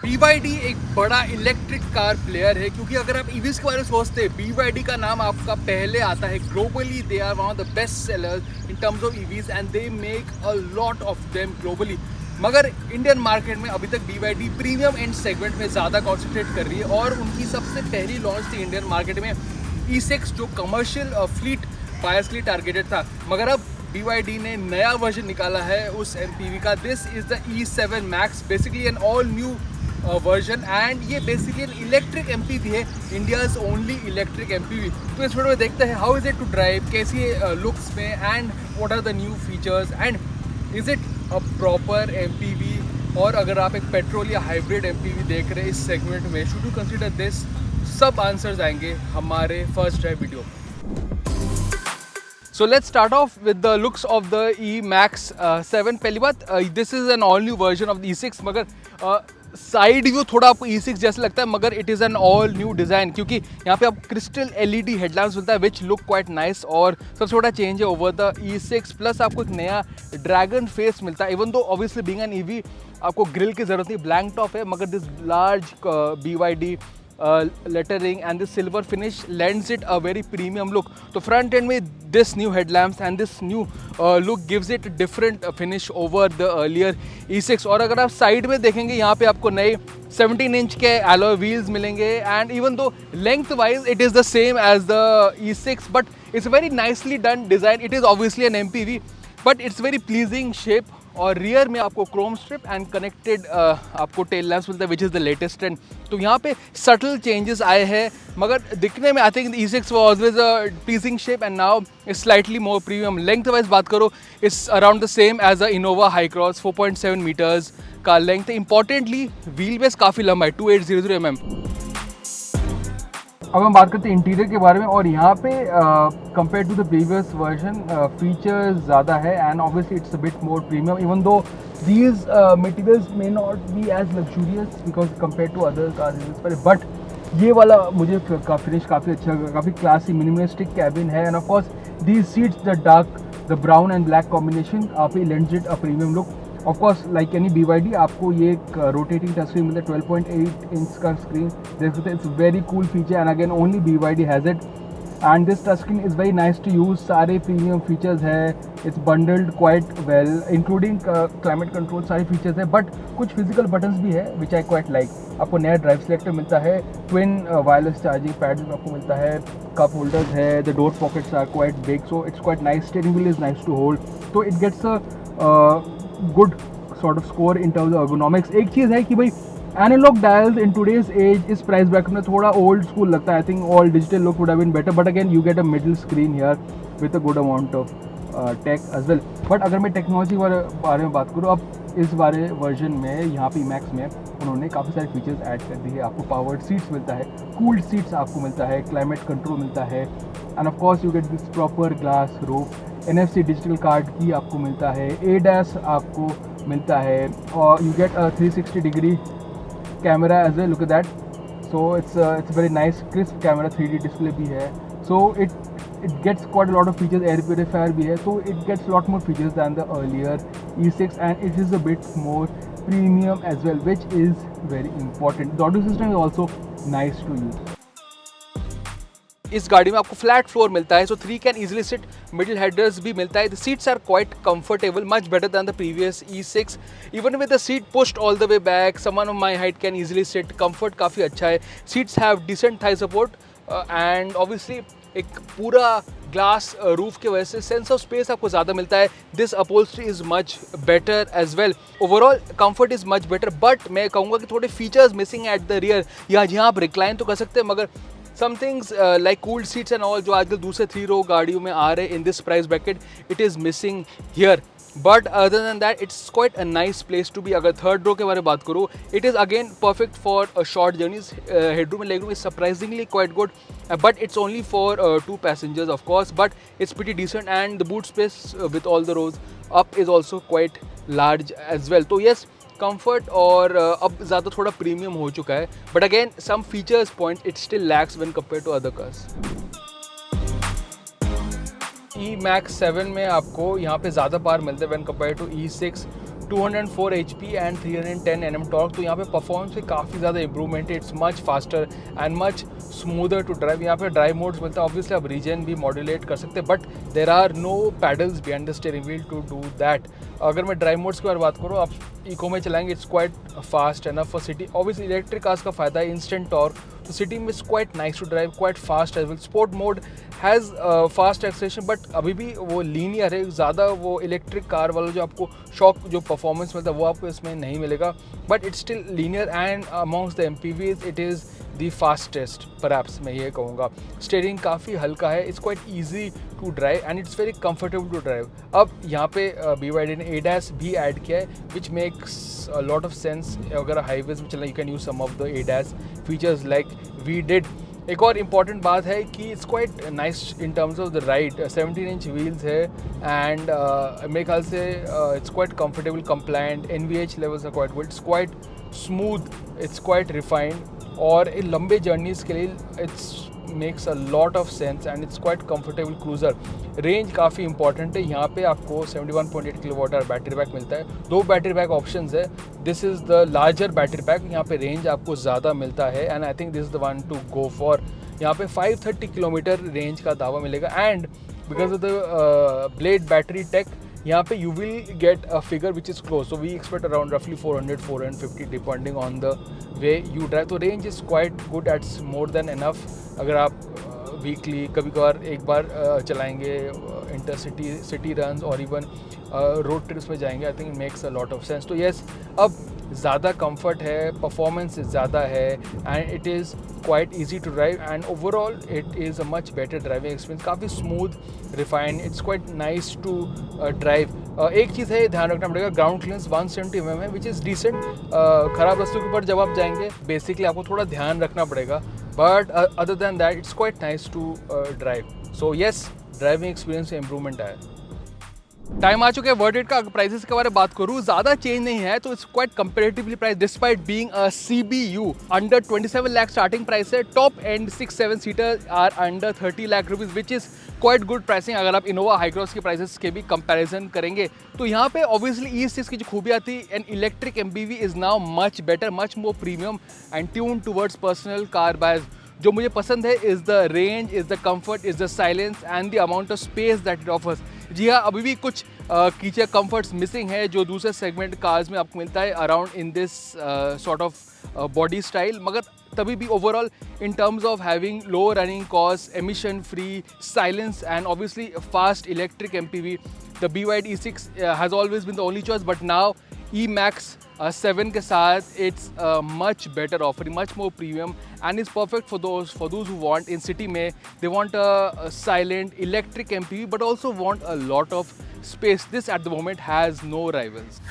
BYD एक बड़ा electric car player है, क्योंकि अगर आप ईवीज के बारे में सोचते हैं BYD का नाम आपका पहले आता है। Globally they are one of the best sellers in terms of EVs and they make a lot of them globally. मगर इंडियन मार्केट में अभी तक BYD प्रीमियम एंड सेगमेंट में ज़्यादा कॉन्सेंट्रेट कर रही है और उनकी सबसे पहली लॉन्च थी इंडियन मार्केट में E6 जो कमर्शियल फ्लीट बायर्स के लिए टारगेटेड था। मगर अब BYD ने नया वर्जन निकाला है उस MPV का। This is the E7 Max, basically an all new version and ये बेसिकली एन इलेक्ट्रिक MPV है, इंडियाज ओनली इलेक्ट्रिक MPV। तो इस वीडियो में देखते हैं how is it to drive, कैसी है लुक्स में and what are the new features and is it a proper MPV। और अगर आप एक पेट्रोल या हाइब्रिड MPV देख रहे हैं इस सेगमेंट में, शुड यू कंसिडर दिस, सब आंसर्स आएंगे हमारे first drive video. So let's start off with the looks of the E-Max 7। पहली बात, this is an all new version of the E6, मगर साइड व्यू थोड़ा आपको E6 जैसा लगता है, मगर it is an all new design, क्योंकि यहाँ पे आप क्रिस्टल LED हेडलैम्प्स मिलता है विच लुक क्वाइट नाइस। और सबसे बड़ा चेंज है ओवर द E6, प्लस आपको एक नया ड्रैगन फेस मिलता है। Even though obviously being an EV आपको ग्रिल की ज़रूरत नहीं, ब्लैंक टॉप है, मगर this large BYD lettering and this silver finish lends it a very premium look. तो front end में this new headlamps and this new look gives it a different finish over the earlier E6। और अगर आप side में देखेंगे यहाँ पे आपको नए 17 इंच के alloy wheels मिलेंगे and even though length wise it is the same as the E6 but it's a very nicely done design। It is obviously an MPV but it's very pleasing shape। और rear में आपको Chrome strip and connected आपको tail lamps मिलता है which is the latest trend. तो यहाँ पे subtle changes आए हैं, मगर दिखने में I think E6 was always a pleasing shape and now is slightly more premium. Length wise बात करो it's around the same as a Innova high cross, 4.7 metres का लेंथ है। इंपॉर्टेंटली व्हील बेस काफ़ी लंबा है, 2800 mm। अब हम बात करते हैं इंटीरियर के बारे में, और यहाँ पे compare to the previous version features ज़्यादा है and obviously it's a bit more premium, even though these materials may not be as luxurious because compare to other cars, but ये वाला मुझे का फिनिश काफ़ी अच्छा लगा, काफ़ी क्लासी मिनिमलिस्टिक कैबिन है and of course these seats the dark the brown and black combination आप lends it a premium look. Of course like any BYD आपको ये एक रोटेटिंग टच स्क्रीन मिलता है, 12.8 इंच का स्क्रीन देख सकते हैं। It's very cool feature and again only BYD has it and this touch screen is very nice to use. सारे प्रीमियम फीचर्स है, it's bundled quite well including climate control, सारे features है, but कुछ physical buttons भी है विच I quite like. आपको नया drive selector मिलता है, ट्विन वायरलेस चार्जिंग पैड आपको मिलता है, कप होल्डर्स है, the door pockets are quite big so it's quite nice. Steering wheel is nice to hold, तो it gets a good sort of score in terms of ergonomics। एक चीज़ है कि भाई analogue dials in today's age इस price bracket में थोड़ा old school लगता है। I think all digital look would have been better, but again you get a middle screen here with a good amount of tech as well. But अगर मैं technology बारे में बात करूँ, अब इस बारे वर्जन में यहाँ पे E-Max में उन्होंने काफ़ी सारे फीचर्स ऐड कर दिए। आपको पावर्ड सीट्स मिलता है, कूल्ड सीट्स आपको मिलता है, क्लाइमेट कंट्रोल मिलता है and of course you get this proper glass roof, NFC digital card की आपको मिलता है, ADAS आपको मिलता है, और you get a 360 degree camera as well, look at that. So it's very nice crisp camera, 3D display भी है, so it gets quite lot of features, air purifier भी है, तो it gets lot more features than the earlier E6 and it is a bit more premium as well which is very important. The audio system is also nice to use. इस गाड़ी में आपको flat floor मिलता है, so 3 can easily sit, middle headers भी मिलता है। The seats are quite comfortable, much better than the previous E6। Even with the seat pushed all the way back, someone of my height can easily sit, comfort काफ़ी अच्छा है। Seats have decent Thai support and obviously एक पूरा glass roof की वजह से sense of space आपको ज़्यादा मिलता है। This upholstery is much better as well, overall comfort is much better, but मैं कहूँगा कि थोड़े features missing at the rear. या जहाँ आप रिक्लाइन तो कर सकते हैं, मगर some things like cooled seats and all जो आजकल दूसरे 3 row गाड़ियों में आ रहे in this price bracket, it is missing here। but other than that it's quite a nice place to be। अगर third row के बारे में बात करूँ, it is again perfect for short journeys। headroom and legroom is surprisingly quite good, but it's only for 2 passengers of course, but it's pretty decent and the boot space with all the rows up is also quite large as well। तो yes, comfort और अब ज़्यादा थोड़ा premium हो चुका है, but again some features point it still lacks when compare to other cars. E-Max 7 में आपको यहाँ पे ज़्यादा पावर मिलता है when compare to E6। 204 HP and 310 Nm torque. तो यहाँ पे परफॉर्मेंस में काफ़ी ज़्यादा इंप्रूवमेंट है। It's much faster and much smoother to drive. यहाँ पे ड्राइव मोड्स मिलता है, ऑब्वियसली आप रीजन भी मॉड्यूलेट कर सकते हैं, but there are no paddles behind the steering wheel to do that. अगर मैं ड्राइव मोड्स की बात करूँ, आप इको में चलाएंगे, it's quite fast enough for city. Obviously electric cars का फायदा है इंस्टेंट टॉर्क, तो सिटी में it's quite nice to drive, quite fast as well. Sport mode has fast acceleration, but अभी भी वो लीनियर है, ज़्यादा वो इलेक्ट्रिक कार वाला जो आपको शॉक जो परफॉर्मेंस मिलता है वो आपको इसमें नहीं मिलेगा, but it's still linear and amongst the MPVs it is the fastest perhaps, मैं ये कहूँगा। स्टीयरिंग काफ़ी हल्का है, it's quite easy to drive and it's very comfortable to drive. अब यहाँ पे BYD ने ADAS भी ऐड किया है, which makes a lot of sense. अगर हाईवेज में चलना, you can use some of the ADAS features like we did. एक और इम्पॉर्टेंट बात है कि it's quite nice in terms of the ride. 17 inch wheels है एंड मेरे ख्याल से it's quite comfortable, compliant, NVH levels are quite good, it's quite smooth, it's quite refined, और इन लंबे जर्नीज़ के लिए it's makes a lot of sense and it's quite comfortable cruiser. Range काफ़ी इंपॉर्टेंट है, यहाँ पे आपको 71.8 kWh बैटरी बैक मिलता है। 2 बैटरी बैक ऑप्शंस है, this is the larger battery pack, यहाँ पे रेंज आपको ज़्यादा मिलता है and I think this is the one to go for. यहाँ पे 530 किलोमीटर रेंज का दावा मिलेगा and because of the blade battery tech, यहाँ पे you will get a figure which is close, so we expect around roughly 400-450 depending on the way you drive. तो range is quite good, it's more than enough। अगर आप weekly कभी कभार एक बार चलाएंगे, इंटरसिटी सिटी रन्स और even road trips में जाएंगे, I think it makes a lot of sense. तो येस, अब ज़्यादा कंफर्ट है, परफॉर्मेंस ज़्यादा है and it is quite easy to drive and overall it is a much better driving experience. काफ़ी smooth, refined, it's quite nice to drive. एक चीज़ है ध्यान रखना पड़ेगा, ग्राउंड क्लियरेंस 170 mm है, विच इज़ डिसेंट। ख़राब रास्तों के ऊपर जब आप जाएंगे, बेसिकली आपको थोड़ा ध्यान रखना पड़ेगा, but other than that it's quite nice to drive. So yes, driving experience में इंप्रूवमेंट आया। टाइम आ चुके हैं वर्डिट का। अगर प्राइसेस के बारे में बात करूँ, ज़्यादा चेंज नहीं है, तो it's quite comparatively price despite being a CBU। Under 27 lakh starting price है। Top end 6-7 seater are under 30 lakh rupees, which is quite good pricing अगर आप इनोवा हाईक्रॉस की प्राइसेस के भी कंपैरिजन करेंगे। तो यहाँ पे ऑब्वियसली E6 की जो खूबी आती है, an electric MPV is now much better, much more premium and tune towards personal car buyers. जो मुझे पसंद है is the range, is the comfort, is the silence and the amount of space that it offers. जी हाँ, अभी भी कुछ feature comforts missing है जो दूसरे सेगमेंट कार्स में आपको मिलता है around in this sort of body style, मगर तभी भी overall in terms of having low running cost, emission free, silence and obviously fast electric MPV, the BYD E6 has always been the only choice, but now E-Max 7 के साथ it's much better offering, much more premium and is perfect for those who want in city में, they want a silent electric MPV but also want a lot of space. This at the moment has no rivals.